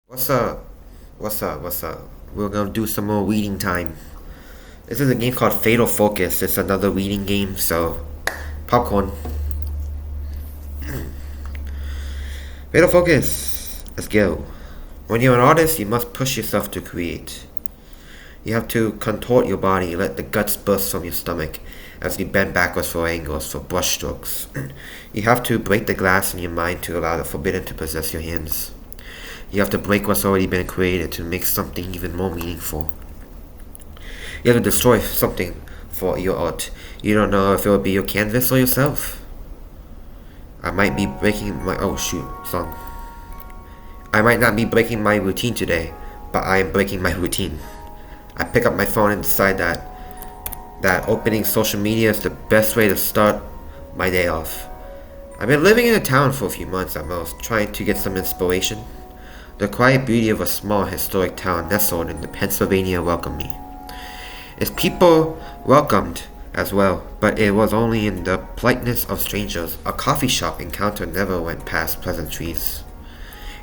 What's up? What's up? We're gonna do some more reading time. This is a game called Fatal Focus. It's another reading game, so popcorn. Fatal Focus. Let's go. When you're an artist, you must push yourself to create. You have to contort your body, let the guts burst from your stomach as you bend backwards for angles, for brush strokes. You have to break the glass in your mind to allow the forbidden to possess your hands. You have to break what's already been created to make something even more meaningful. You have to destroy something for your art. You don't know if it will be your canvas or yourself. I might be breaking my song. I might not be breaking my routine today, but I am breaking my routine. I pick up my phone and decide that opening social media is the best way to start my day off. I've been living in a town for a few months at most, trying to get some inspiration. The quiet beauty of a small historic town nestled in the Pennsylvania welcomed me. Its people welcomed as well, but it was only in the politeness of strangers. A coffee shop encounter never went past pleasantries.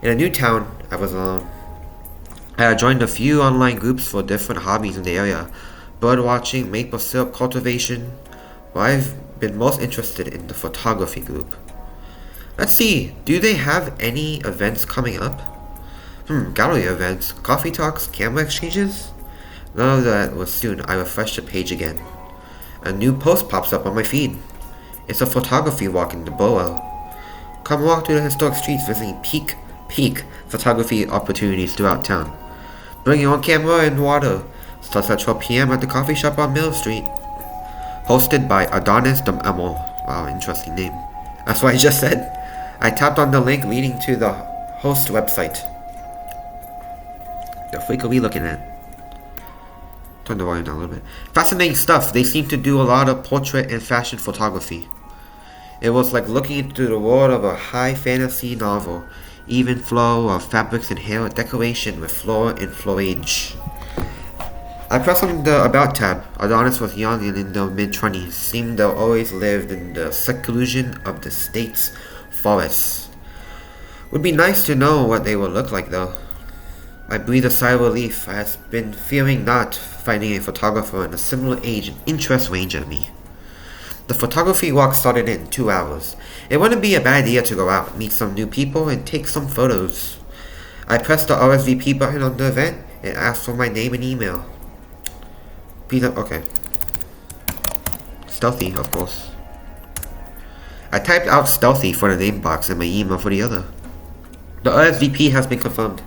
In a new town, I was alone. I had joined a few online groups for different hobbies in the area: bird watching, maple syrup cultivation. But I've been most interested in the photography group. Let's see, do they have any events coming up? Gallery events, coffee talks, camera exchanges? None of that was soon. I refreshed the page again. A new post pops up on my feed. It's a photography walk in the Boa. Come walk through the historic streets visiting peak photography opportunities throughout town. Bring your own camera and water. Starts at 12 p.m. at the coffee shop on Mill Street. Hosted by Adonis Amo. Wow, interesting name. That's what I just said. I tapped on the link leading to the host website. The freak are we looking at? Turn the volume down a little bit. Fascinating stuff. They seem to do a lot of portrait and fashion photography. It was like looking into the world of a high fantasy novel. Even flow of fabrics and hair decoration with flora and foliage. I pressed on the About tab. Adonis was young and in the mid-20s. Seemed to always lived in the seclusion of the state's forests. Would be nice to know what they would look like though. I breathed a sigh of relief. I had been fearing not finding a photographer in a similar age and interest range as me. The photography walk started in 2 hours. It wouldn't be a bad idea to go out, meet some new people, and take some photos. I pressed the RSVP button on the event and asked for my name and email. Okay. Stealthy, of course. I typed out stealthy for the name box and my email for the other. The RSVP has been confirmed.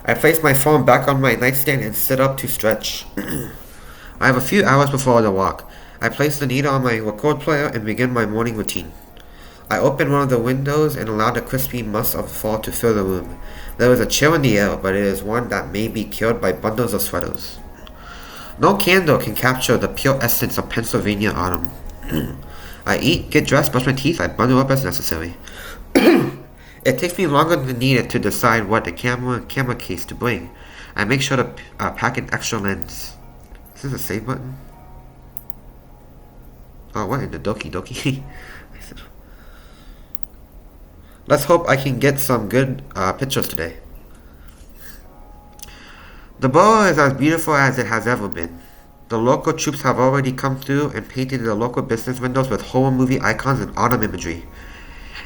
I placed my phone back on my nightstand and sit up to stretch. I have a few hours before the walk. I place the needle on my record player and begin my morning routine. I open one of the windows and allow the crispy musk of fall to fill the room. There is a chill in the air, but it is one that may be killed by bundles of sweaters. No candle can capture the pure essence of Pennsylvania autumn. I eat, get dressed, brush my teeth, I bundle up as necessary. It takes me longer than needed to decide what the camera and camera case to bring. I make sure to pack an extra lens. Is this a save button? Oh, what in the Doki Doki? Let's hope I can get some good pictures today. The borough is as beautiful as it has ever been. The local troops have already come through and painted the local business windows with horror movie icons and autumn imagery.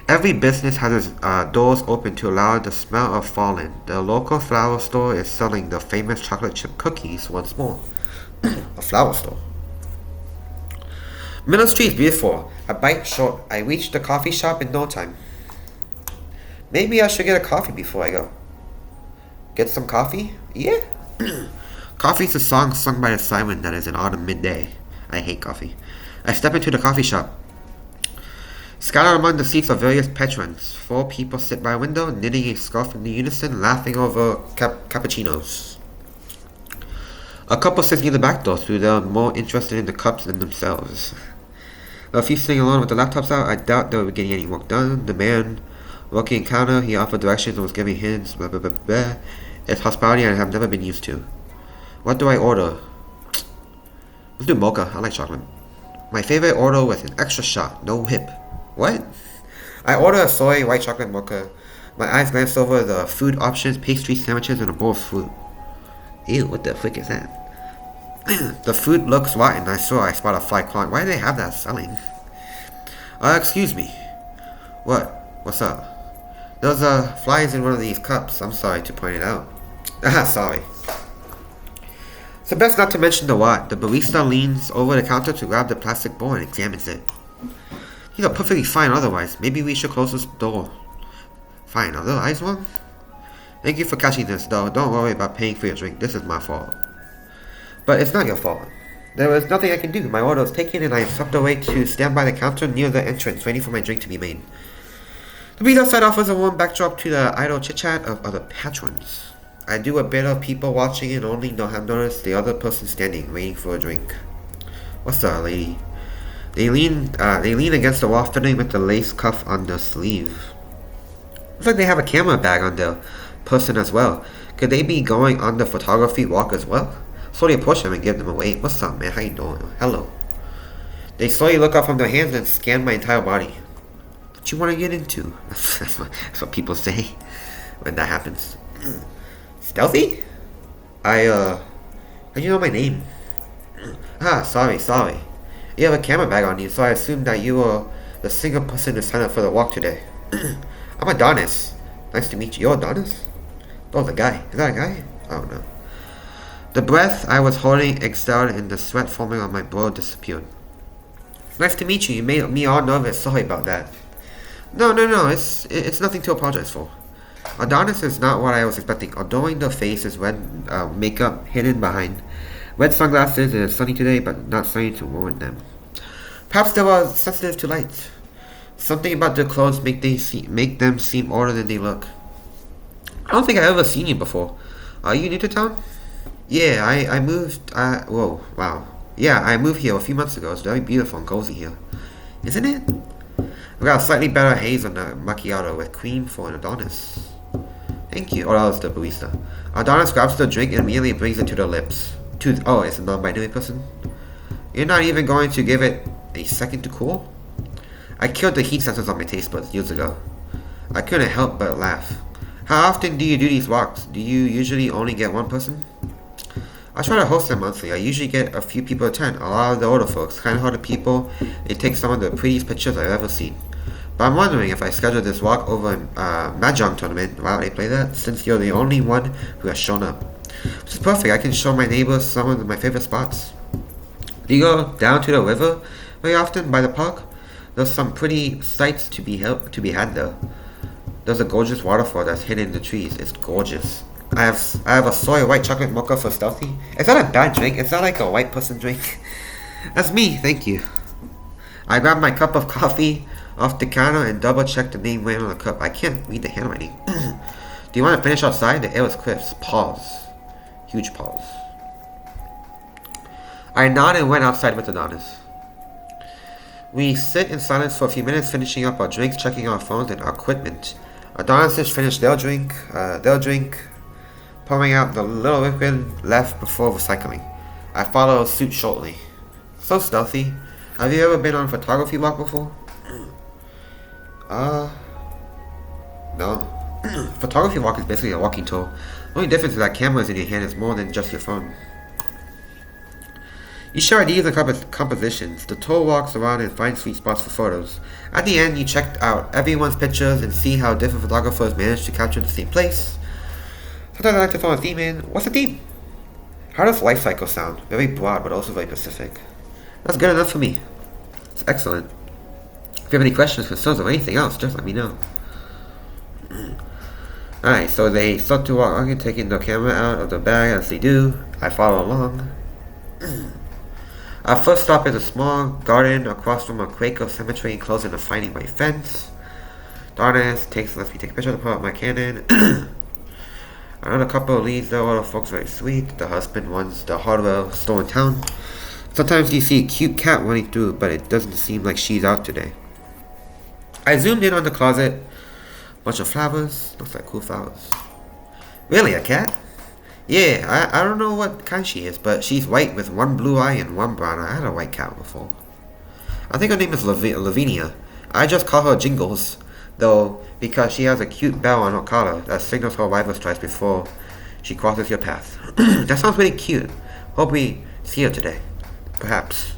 Every business has its doors open to allow the smell of fall in. The local flower store is selling the famous chocolate chip cookies once more. A flower store. Middle Street is beautiful. A bite short. I reached the coffee shop in no time. Maybe I should get a coffee before I go. Get some coffee? Yeah. Coffee is a song sung by a siren that is an autumn midday. I hate coffee. I step into the coffee shop. Scattered among the seats are various patrons. 4 people sit by a window, knitting a scarf in unison, laughing over cappuccinos. A couple sits near the back door, so they're more interested in the cups than themselves. A few sitting alone with the laptops out. I doubt they were getting any work done. The man working the counter, he offered directions and was giving hints. Blah, blah, blah, blah. It's hospitality I have never been used to. What do I order? Let's do mocha. I like chocolate. My favorite order with an extra shot, no whip. What? I ordered a soy white chocolate mocha. My eyes glanced over the food options, pastry, sandwiches, and a bowl of fruit. Ew, what the frick is that? The food looks rotten. I saw I spot a fly crawling. Why do they have that selling? Excuse me. What? What's up? There's flies in one of these cups. I'm sorry to point it out. Sorry. It's best not to mention the what. The barista leans over the counter to grab the plastic bowl and examines it. These are perfectly fine otherwise. Maybe we should close this door. Fine, are there eyes wrong? Thank you for catching this, though. Don't worry about paying for your drink. This is my fault. But it's not your fault. There was nothing I can do. My order was taken and I am swept away to stand by the counter near the entrance, waiting for my drink to be made. The breeze outside offers a warm backdrop to the idle chit-chat of other patrons. I do a bit of people watching and only have noticed the other person standing, waiting for a drink. What's up, lady? They lean against the wall, fiddling with the lace cuff on their sleeve. Looks like they have a camera bag on their person as well. Could they be going on the photography walk as well? Slowly approach them and give them a wave. What's up, man? How you doing? Hello. They slowly look up from their hands and scan my entire body. What you want to get into? That's what people say when that happens. Stealthy? How'd you know my name? Sorry. You have a camera bag on you, so I assumed that you were the single person to sign up for the walk today. I'm Adonis. Nice to meet you. You're Adonis? Oh, the guy. Is that a guy? I don't know. The breath I was holding exhaled and the sweat forming on my brow disappeared. Nice to meet you. You made me all nervous. Sorry about that. No. It's nothing to apologize for. Adonis is not what I was expecting. Adorning the face is red makeup hidden behind red sunglasses. It is sunny today, but not sunny to ruin them. Perhaps they were sensitive to light. Something about their clothes make them seem older than they look. I don't think I've ever seen you before. Are you new to town? Yeah, I moved. Whoa, wow. Yeah, I moved here a few months ago. It's very beautiful and cozy here, isn't it? I've got a slightly better haze on the macchiato with cream for an Adonis. Thank you. Oh, that was the barista. Adonis grabs the drink and immediately brings it to their lips. Oh, it's a non-binary person? You're not even going to give it a second to cool? I killed the heat sensors on my taste buds years ago. I couldn't help but laugh. How often do you do these walks? Do you usually only get one person? I try to host them monthly. I usually get a few people attend. A lot of the older folks, kind-hearted people. They take some of the prettiest pictures I've ever seen. But I'm wondering if I schedule this walk over a Mahjong tournament. Why would I play that? Since you're the only one who has shown up. Which is perfect. I can show my neighbors some of my favorite spots. Do you go down to the river very often by the park? There's some pretty sights to be had there. There's a gorgeous waterfall that's hidden in the trees. It's gorgeous. I have a soy white chocolate mocha for Stealthy. It's not a bad drink. It's not like a white person drink. That's me. Thank you. I grab my cup of coffee off the counter and double check the name written on the cup. I can't read the handwriting. Do you want to finish outside? The air was crisp. Pause. Huge pause. I nodded and went outside with Adonis. We sit in silence for a few minutes, finishing up our drinks, checking our phones and our equipment. Adonis finished their drink, pouring out the little liquid left before recycling. I follow suit shortly. So Stealthy, have you ever been on a photography walk before? No. Photography walk is basically a walking tour. The only difference is that cameras in your hand is more than just your phone. You share ideas and compositions. The tour walks around and finds sweet spots for photos. At the end, you check out everyone's pictures and see how different photographers manage to capture the same place. Sometimes I like to throw a theme in. What's the theme? How does life cycle sound? Very broad, but also very specific. That's good enough for me. It's excellent. If you have any questions, concerns, or anything else, just let me know. Alright, so they start to walk on, taking the camera out of the bag as they do. I follow along. Our first stop is a small garden across from a Quaker cemetery enclosed in a finding white fence. Adonis lets me take a picture to pull out my Canon. Another couple leaves there, all the folks very sweet. The husband runs the hardware store in town. Sometimes you see a cute cat running through, but it doesn't seem like she's out today. I zoomed in on the closet. Bunch of flowers. Looks like cool flowers. Really, a cat? Yeah, I don't know what kind she is, but she's white with one blue eye and one brown eye. I had a white cat before. I think her name is Lavinia. I just call her Jingles. though, because she has a cute bell on her collar that signals her arrival strikes before she crosses your path. That sounds really cute. Hope we see her today. Perhaps.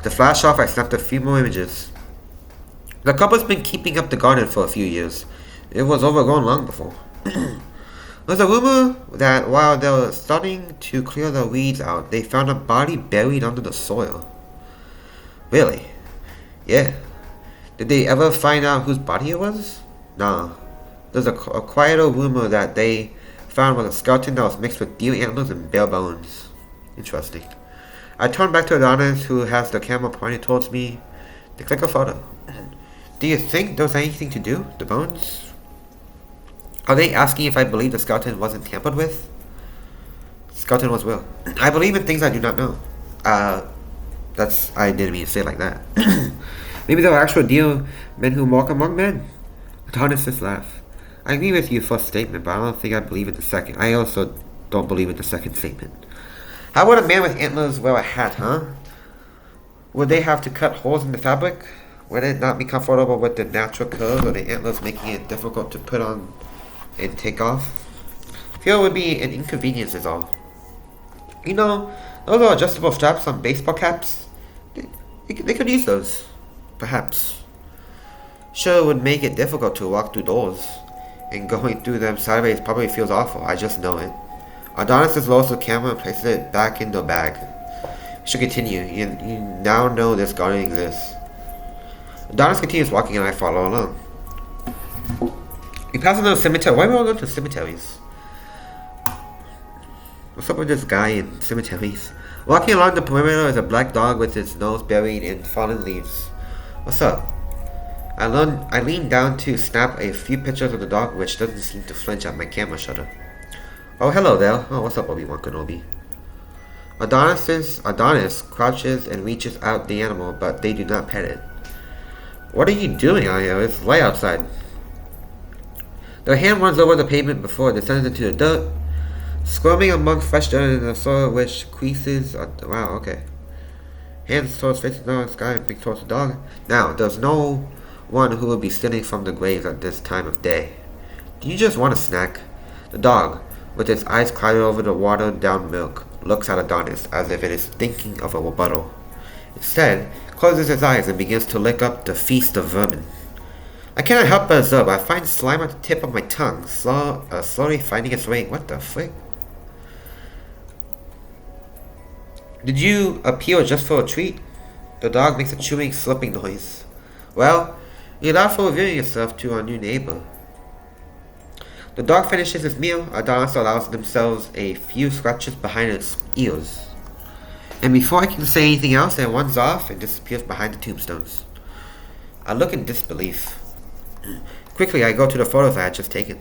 To flash off, I snapped a few more images. The couple's been keeping up the garden for a few years. It was overgrown long before. There's a rumor that while they were starting to clear the weeds out, they found a body buried under the soil. Really? Yeah. Did they ever find out whose body it was? Nah. There's a quieter rumor that they found was a skeleton that was mixed with deer antlers and bare bones. Interesting. I turned back to Adonis, who has the camera pointed towards me, to click a photo. Do you think there was anything to do? The bones? Are they asking if I believe the skeleton wasn't tampered with? Skeleton was real. I believe in things I do not know. I didn't mean to say it like that. Maybe there are actual deer men who walk among men? Adonis just laughed. I agree with your first statement, but I don't think I believe in the second. I also don't believe in the second statement. How would a man with antlers wear a hat, huh? Would they have to cut holes in the fabric? Would it not be comfortable with the natural curves or the antlers, making it difficult to put on and take off? I feel it would be an inconvenience is all. You know, those are adjustable straps on baseball caps. They could use those. Perhaps. Sure, it would make it difficult to walk through doors. And going through them sideways probably feels awful. I just know it. Adonis lowers the camera and places it back in the bag. We should continue. You now know this garden exists. Adonis continues walking and I follow along. We pass another cemetery. Why are we all going to cemeteries? What's up with this guy in cemeteries? Walking along the perimeter is a black dog with its nose buried in fallen leaves. What's up? I lean down to snap a few pictures of the dog, which doesn't seem to flinch at my camera shutter. Oh, hello there. Oh, what's up, Obi-Wan Kenobi? Adonis crouches and reaches out the animal, but they do not pet it. What are you doing out here? It's light outside. Their hand runs over the pavement before it descends into the dirt, squirming among fresh dirt in the soil which creases. Wow, okay. Hands towards facing down the sky and big towards the dog. Now, there's no one who would be stealing from the graves at this time of day. Do you just want a snack? The dog, with its eyes clouded over the watered down milk, looks at Adonis as if it is thinking of a rebuttal. Instead, closes its eyes and begins to lick up the feast of vermin. I cannot help but observe. I find slime at the tip of my tongue, slowly finding its way. What the frick? Did you appear just for a treat? The dog makes a chewing, slipping noise. Well, you're allowed for revealing yourself to our new neighbor. The dog finishes his meal. Adonis allows themselves a few scratches behind its ears. And before I can say anything else, it runs off and disappears behind the tombstones. I look in disbelief. Quickly, I go to the photos I had just taken.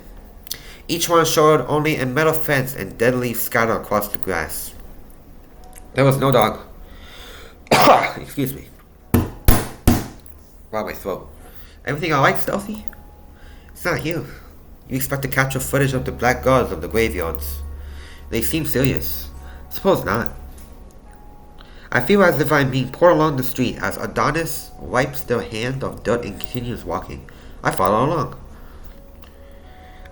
Each one showed only a metal fence and dead leaves scattered across the grass. There was no dog. Excuse me. Wow, my throat. Everything alright, Stealthy? It's not here. You expect to capture footage of the black guards of the graveyards. They seem serious. Suppose not. I feel as if I'm being poured along the street as Adonis wipes their hand of dirt and continues walking. I follow along.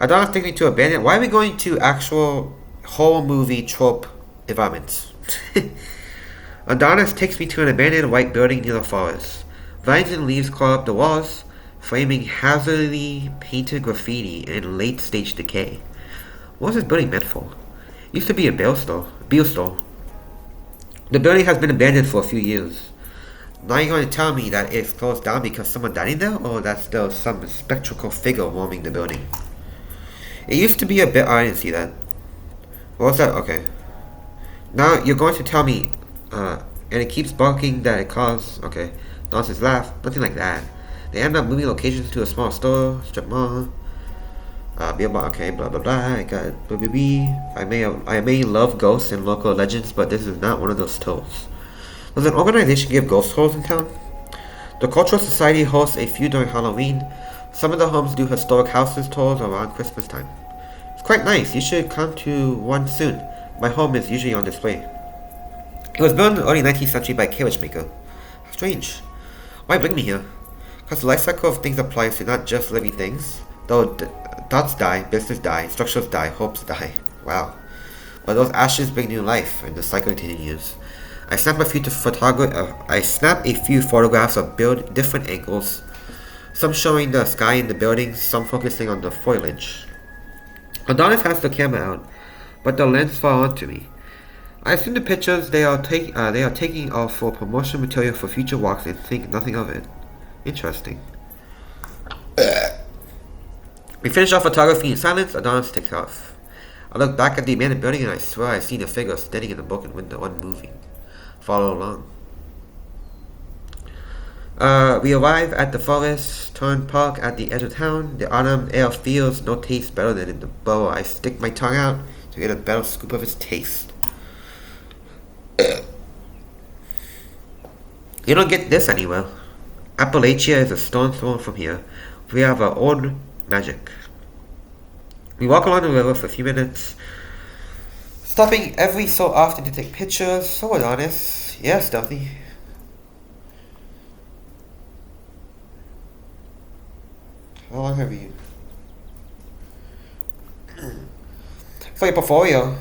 Adonis takes me to a abandoned. Why are we going to actual horror movie trope environments? Adonis takes me to an abandoned white building near the forest. Vines and leaves claw up the walls, framing hazardly painted graffiti in late-stage decay. What was this building meant for? It used to be a beer store. The building has been abandoned for a few years. Now you're going to tell me that it's closed down because someone died in there, or that there's some spectral figure roaming the building? It used to be a bit. I didn't see that. What was that? Okay. Now you're going to tell me, and it keeps barking that it caused. Okay. Nonsense laugh. Nothing like that. They end up moving locations to a small store, strip mall. Beer bar. Okay. Blah blah blah. I got BBB. I may love ghosts and local legends, but this is not one of those tours. Does an organization give ghost tours in town? The Cultural Society hosts a few during Halloween. Some of the homes do historic houses tours around Christmas time. It's quite nice. You should come to one soon. My home is usually on display. It was built in the early 19th century by a carriage maker. Strange. Why bring me here? Because the life cycle of things applies to not just living things. Though thoughts die, business die, structures die, hopes die. Wow. But those ashes bring new life, and the cycle continues. I snap a few photographs of different angles, some showing the sky and the buildings, some focusing on the foliage. Adonis has the camera out, but the lens fell onto me. I assume the pictures they are taking are for promotional material for future walks and think nothing of it. Interesting. We finish our photography in silence. Adonis takes off. I look back at the abandoned building and I swear I see a figure standing in the broken window, unmoving. Follow along. We arrive at the forest, turn park at the edge of town. The autumn air feels no taste better than in the burrow. I stick my tongue out to get a better scoop of its taste. You don't get this anywhere. Appalachia is a stone's throw from here. We have our own magic. We walk along the river for a few minutes, stopping every so often to take pictures. So Adonis. Yeah, Stealthy. How long have you? For your portfolio,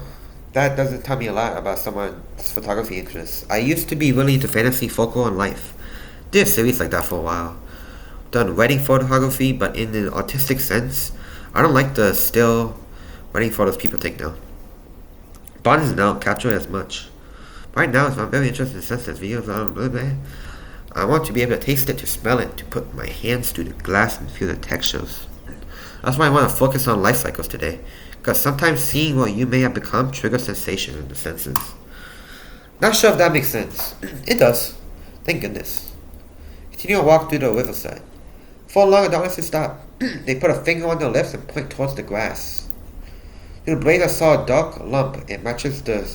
that doesn't tell me a lot about someone's photography interests. I used to be really into fantasy, folklore, and life. Did a series like that for a while. Done wedding photography, but in an artistic sense. I don't like the still wedding photos people take now. Bonds now capture as much. Right now, I'm very interested in senseless videos. I want to be able to taste it, to smell it, to put my hands through the glass and feel the textures. That's why I want to focus on life cycles today. Because sometimes seeing what you may have become triggers sensation in the senses. Not sure if that makes sense. It does. Thank goodness. Continue to walk through the riverside. For long, Adonis stop. They put a finger on their lips and point towards the grass. Through the blade I saw a dark lump. It matches the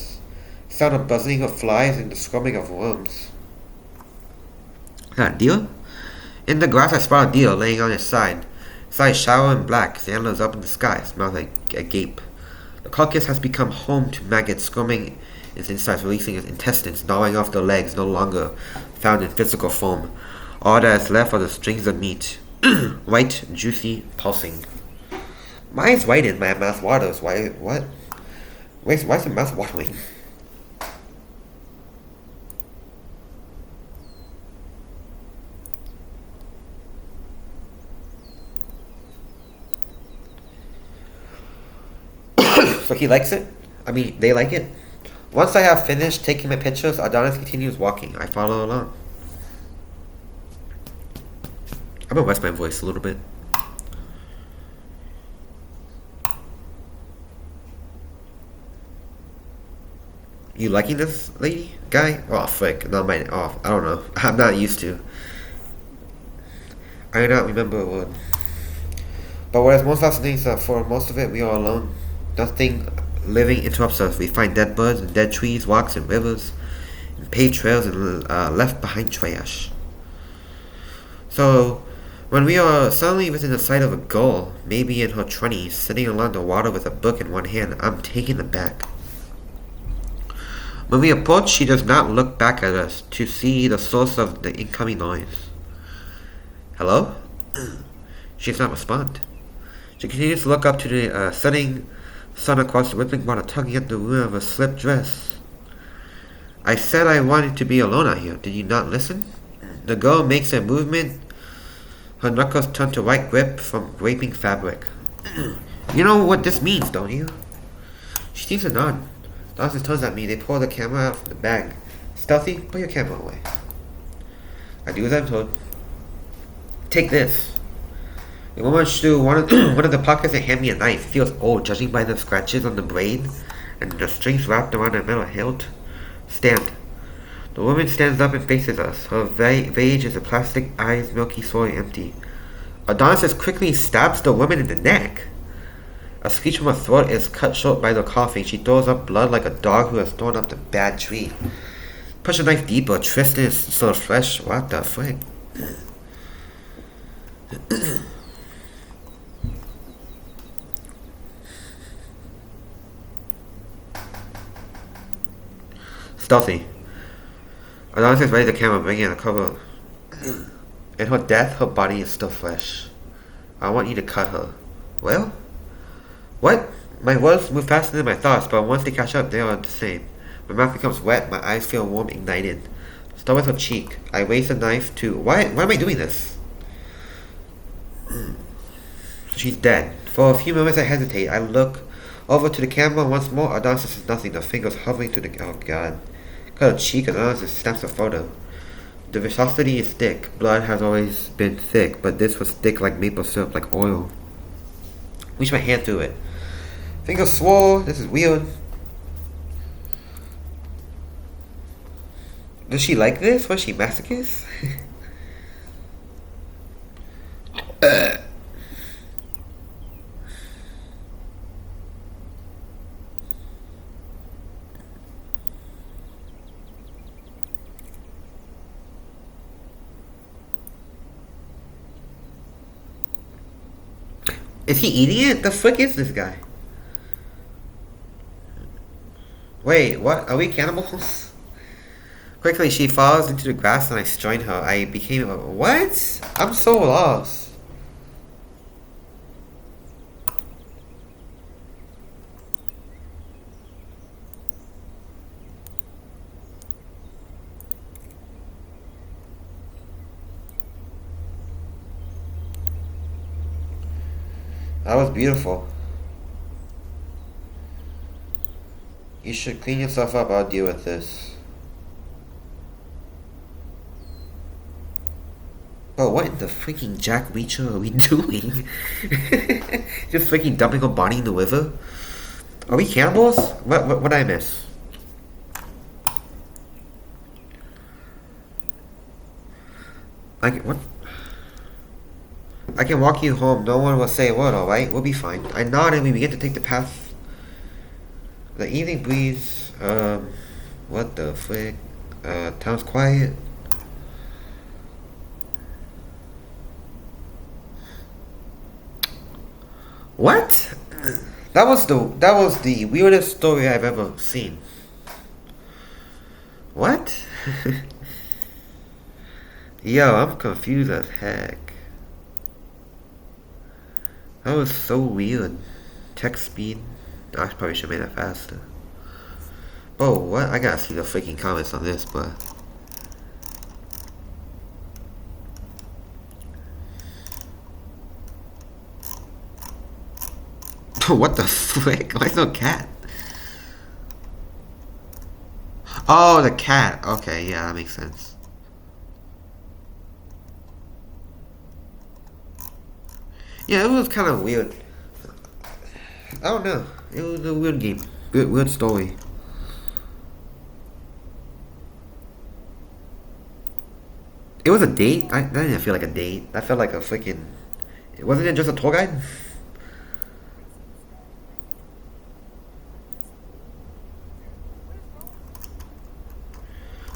sound of buzzing of flies and the scrubbing of worms. Is that a deer? In the grass I spot a deer laying on its side. Its eyes shallow and black, its antlers up in the sky, its mouth agape. The carcass has become home to maggots, scrubbing its insides, releasing its intestines, gnawing off the legs, no longer found in physical form. All that is left are the strings of meat. White, juicy, pulsing. My eyes widen, my mouth waters. Why is the mouth watering? So he likes it? I mean, they like it? Once I have finished taking my pictures, Adonis continues walking. I follow along. I'm gonna rest my voice a little bit. You liking this lady? Guy? Oh, frick. Not mine. Oh, I don't know. I'm not used to. I do not remember a word. But whereas most fascinating for most of it, we are alone. Nothing living interrupts us. We find dead birds and dead trees, walks and rivers, and paved trails and left behind trash. So, when we are suddenly within the sight of a girl, maybe in her 20s, sitting along the water with a book in one hand, I'm taken aback. When we approach, she does not look back at us to see the source of the incoming noise. Hello? She does not respond. She continues to look up to the setting sun across the rippling water, tugging at the rim of her slipped dress. I said I wanted to be alone out here. Did you not listen? The girl makes a movement. Her knuckles turn to white grip from graping fabric. You know what this means, don't you? She seems to nod. Dawson turns at me. They pull the camera out from the bag. Stealthy, put your camera away. I do as I'm told. Take this. The woman threw one of the pockets and handed me a knife. It feels old, judging by the scratches on the blade and the strings wrapped around the metal hilt. Stand. The woman stands up and faces us. Her vage is a plastic eyes, milky, sorely empty. Adonis quickly stabs the woman in the neck. A screech from her throat is cut short by the coughing. She throws up blood like a dog who has thrown up the bad tree. Push the knife deeper. Tristan is sort of fresh. What the frick? Stealthy. Adonis is ready the camera, bringing in a cover. In her death, her body is still fresh. I want you to cut her. Well? What? My words move faster than my thoughts, but once they catch up, they are the same. My mouth becomes wet, my eyes feel warm, ignited. Start with her cheek. I raise the knife to... Why am I doing this? She's dead. For a few moments I hesitate. I look over to the camera once more. Adonis is nothing. The fingers hovering to the... Oh god. Cut her cheek and Adonis snaps a photo. The viscosity is thick. Blood has always been thick, but this was thick like maple syrup, like oil. Reach my hand through it. Fingers swole. This is weird. Does she like this? Was she masochist? Is he eating it? The frick is this guy? Wait, what? Are we cannibals? Quickly, she falls into the grass and I join her. I became... What? I'm so lost. That was beautiful. You should clean yourself up. I'll deal with this. But what in the freaking Jack Reacher are we doing? Just freaking dumping her body in the river? Are we cannibals? What did I miss? What? I can walk you home. No one will say a word, alright? We'll be fine. I nod and we begin to take the path. The evening breeze, what the frick? Town's quiet. What? That was the weirdest story I've ever seen. What? Yo, I'm confused as heck. That was so weird. Text speed. I probably should have made that faster. Oh, what? I gotta see the freaking comments on this, but... What the frick? Why is no cat? Oh, the cat. Okay, yeah, that makes sense. Yeah, it was kind of weird. I don't know. It was a weird game. Weird story. It was a date? That didn't feel like a date. That felt like a freaking... Wasn't it just a tour guide?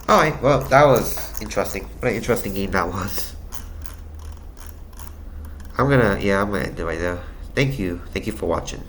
Alright, well, that was interesting. What an interesting game that was. I'm gonna end it right there. Thank you for watching.